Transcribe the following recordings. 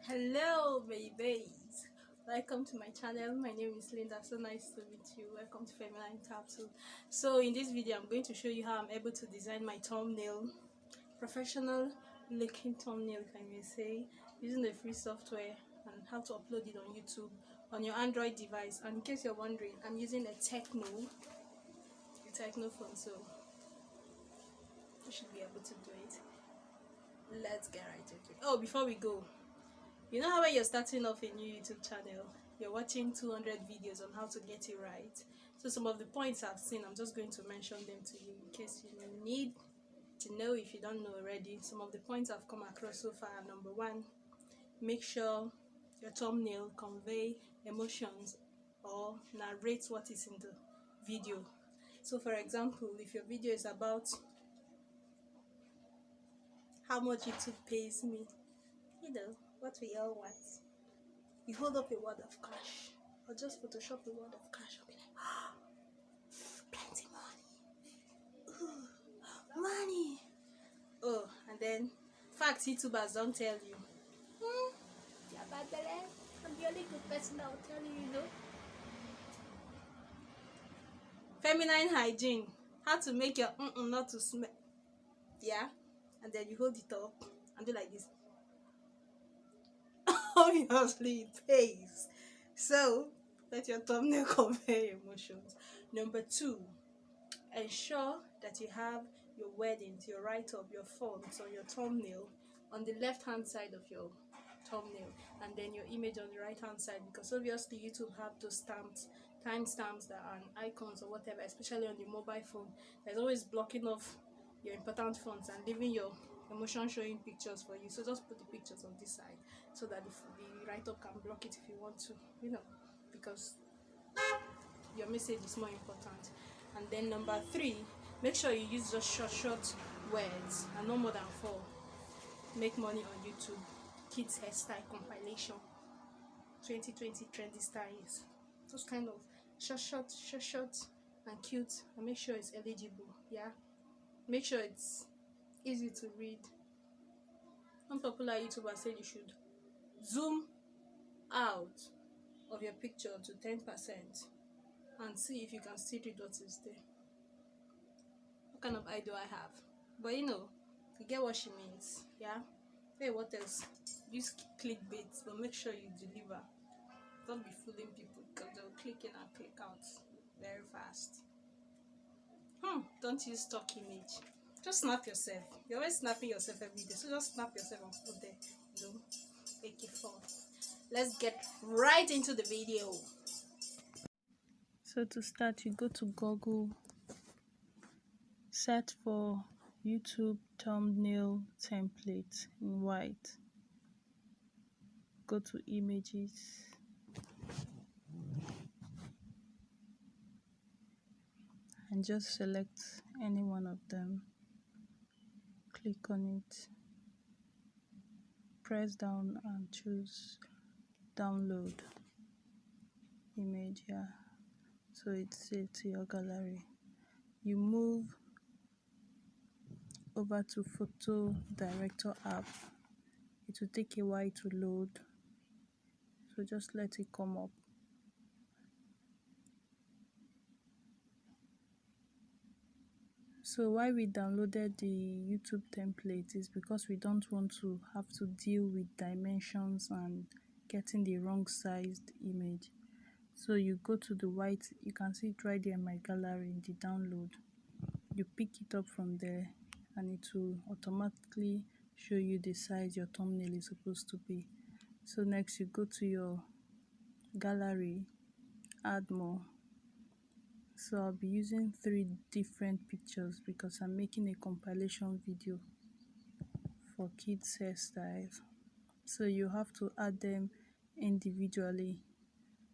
Hello babies, welcome to my channel. My name is Linda. So nice to meet you. Welcome to Feminine.To. So in this video I'm going to show you how I'm able to design my thumbnail, professional looking thumbnail if I may say, using the free software, and how to upload it on YouTube on your Android device. And in case you're wondering, I'm using a Techno phone, so you should be able to do it. Let's get right into it. Oh, before we go, you know how when you're starting off a new YouTube channel, you're watching 200 videos on how to get it right. So some of the points I've seen, I'm just going to mention them to you in case you need to know if you don't know already. Some of the points I've come across so far. Number one, make sure your thumbnail convey emotions or narrates what is in the video. So for example, if your video is about how much YouTube pays me, you know, what we all want. You hold up a word of cash, or just Photoshop a word of cash and be like, oh, plenty money. Ooh, money. Oh, and then facts YouTubers don't tell you. Yeah, bad belly. I'm the only good person that will tell you, you know. Feminine hygiene. How to make your not to smell. Yeah. And then you hold it up and do like this. Obviously it pays. So let your thumbnail convey emotions. Number two, ensure that you have your wordings, your write-up, your fonts on your thumbnail on the left-hand side of your thumbnail, and then your image on the right-hand side, because obviously YouTube have those stamps, timestamps that are icons or whatever, especially on the mobile phone. There's always blocking off your important fonts and leaving your emotion showing pictures for you. So just put the pictures on this side so that the write-up can block it if you want to, you know, because your message is more important. And then number three, make sure you use just short words and no more than 4. Make money on YouTube. Kids hairstyle compilation, 2020 trendy styles. Those kind of short and cute, and make sure it's eligible. Yeah, make sure it's easy to read. One popular YouTuber said you should zoom out of your picture to 10% and see if you can still read what is there. What kind of eye do I have? But you know, you get what she means. Yeah. Hey, what else? Use clickbait, but make sure you deliver. Don't be fooling people because they'll click in and click out very fast. Don't use stock image. Just snap yourself. You're always snapping yourself every day, so just snap yourself and put there. You know, make it fun. Let's get right into the video. So to start, you go to Google, search for YouTube thumbnail template in white. Go to images. And just select any one of them. Click on it. Press down and choose download image here. So it's saved to your gallery. You move over to PhotoDirector app. It will take a while to load, so just let it come up. So why we downloaded the YouTube template is because we don't want to have to deal with dimensions and getting the wrong sized image. So you go to the white, you can see it right there in my gallery in the download. You pick it up from there and it will automatically show you the size your thumbnail is supposed to be. So next you go to your gallery, add more. So I'll be using 3 different pictures because I'm making a compilation video for kids hairstyles. So you have to add them individually.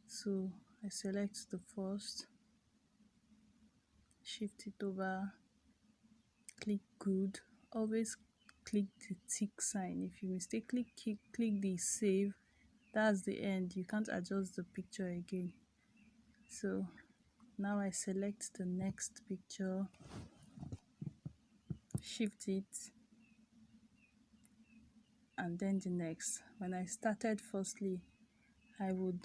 So I select the first, shift it over, click good. Always click the tick sign. If you mistakenly click the save, that's the end. You can't adjust the picture again. So now I select the next picture, shift it, and then the next. When I started, firstly I would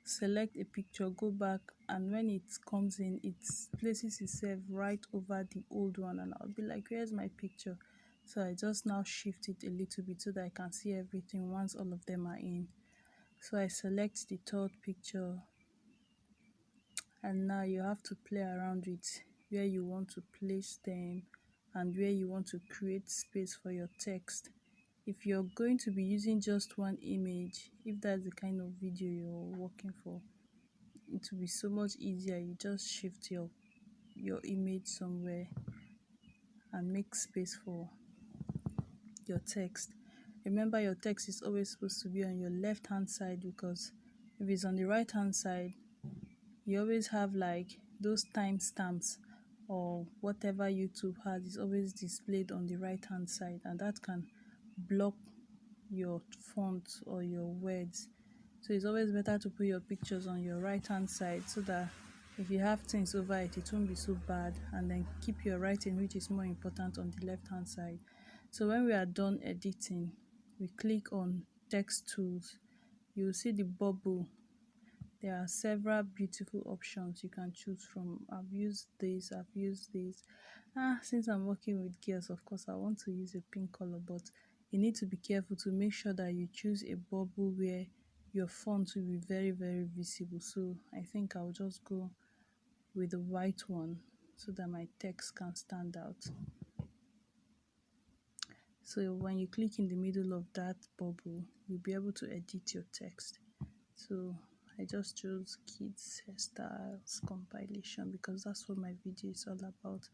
select a picture, go back, and when it comes in, it places itself right over the old one, and I'll be like, where's my picture? So I just now shift it a little bit so that I can see everything once all of them are in. So I select the third picture, and now you have to play around with where you want to place them and where you want to create space for your text. If you're going to be using just one image, if that's the kind of video you're working for, it will be so much easier. You just shift your image somewhere and make space for your text. Remember, your text is always supposed to be on your left hand side, because if it's on the right hand side, you always have like those timestamps or whatever YouTube has is always displayed on the right hand side, and that can block your font or your words. So it's always better to put your pictures on your right hand side, so that if you have things over it, it won't be so bad, and then keep your writing, which is more important, on the left hand side. So when we are done editing, we click on text tools. You'll see the bubble. There are several beautiful options you can choose from. I've used this. Since I'm working with girls, of course I want to use a pink color, but you need to be careful to make sure that you choose a bubble where your font will be very, very visible. So I think I'll just go with the white one so that my text can stand out. So when you click in the middle of that bubble, you'll be able to edit your text. So I just chose kids hairstyles compilation because that's what my video is all about,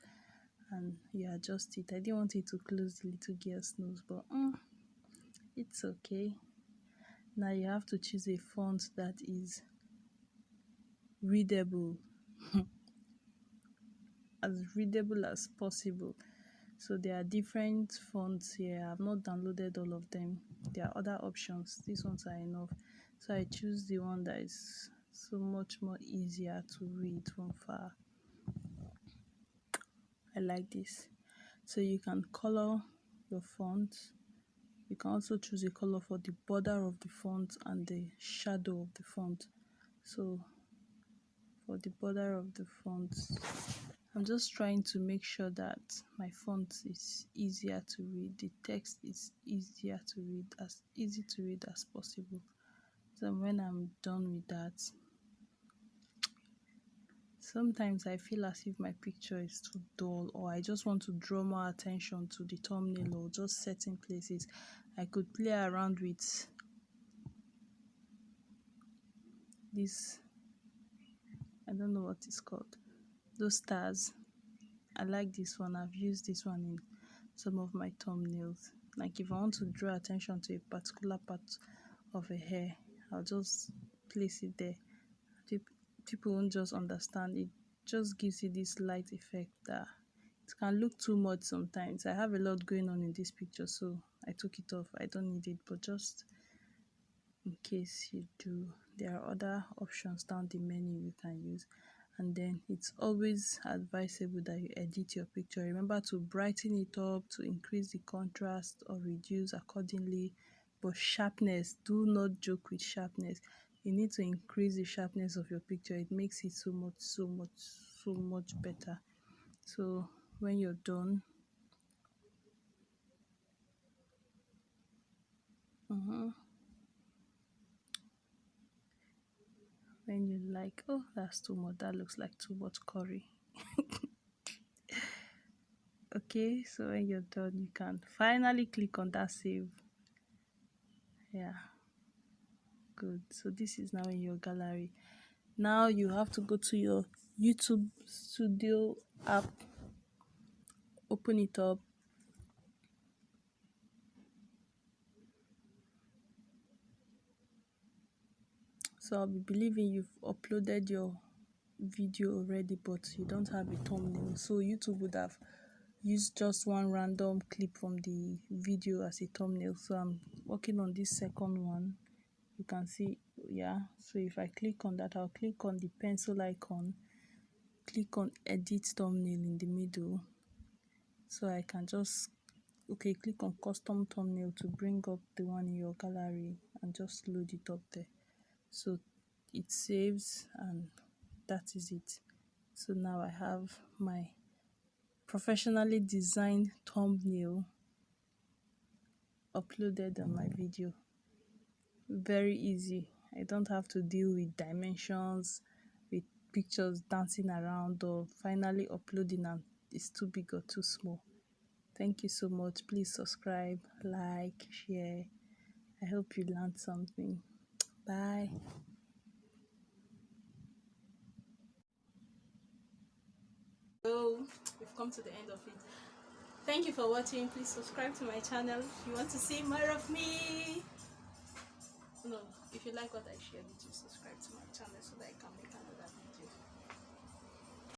and you adjust it. I didn't want it to close the little girl's nose, but it's okay. Now you have to choose a font that is readable, as readable as possible. So there are different fonts here. I've not downloaded all of them. There are other options. These ones are enough. So I choose the one that is so much more easier to read from far. I like this. So you can color your font. You can also choose a color for the border of the font and the shadow of the font. So for the border of the font, I'm just trying to make sure that my font is easier to read. The text is easier to read, as easy to read as possible. So when I'm done with that, sometimes I feel as if my picture is too dull, or I just want to draw more attention to the thumbnail or just certain places. I could play around with this, I don't know what it's called, those stars. I like this one. I've used this one in some of my thumbnails. Like if I want to draw attention to a particular part of a hair, I'll just place it there. People won't just understand. It just gives you this light effect that it can look too much sometimes. I have a lot going on in this picture, so I took it off. I don't need it, but just in case you do, there are other options down the menu you can use. And then it's always advisable that you edit your picture. Remember to brighten it up, to increase the contrast or reduce accordingly. But sharpness, do not joke with sharpness. You need to increase the sharpness of your picture. It makes it so much better. So when you're done, when you like, oh, that's too much, that looks like too much curry. Okay, so when you're done, you can finally click on that save. Yeah, good. So this is now in your gallery. Now you have to go to your YouTube Studio app, open it up. So I'll be believing you've uploaded your video already, but you don't have a thumbnail. So YouTube would have used just one random clip from the video as a thumbnail. So I'm working on this second one. You can see, yeah. So if I click on that, I'll click on the pencil icon, click on edit thumbnail in the middle, so I can just Okay, click on custom thumbnail to bring up the one in your gallery and just load it up there. So it saves, and that is it. So now I have my professionally designed thumbnail uploaded on my video. Very easy. I don't have to deal with dimensions, with pictures dancing around, or finally uploading and it's too big or too small. Thank you so much. Please subscribe, like, share. I hope you learned something. Bye. So we've come to the end of it. Thank you for watching. Please subscribe to my channel if you want to see more of me. No, if you like what I shared, you subscribe to my channel so that I can make another video.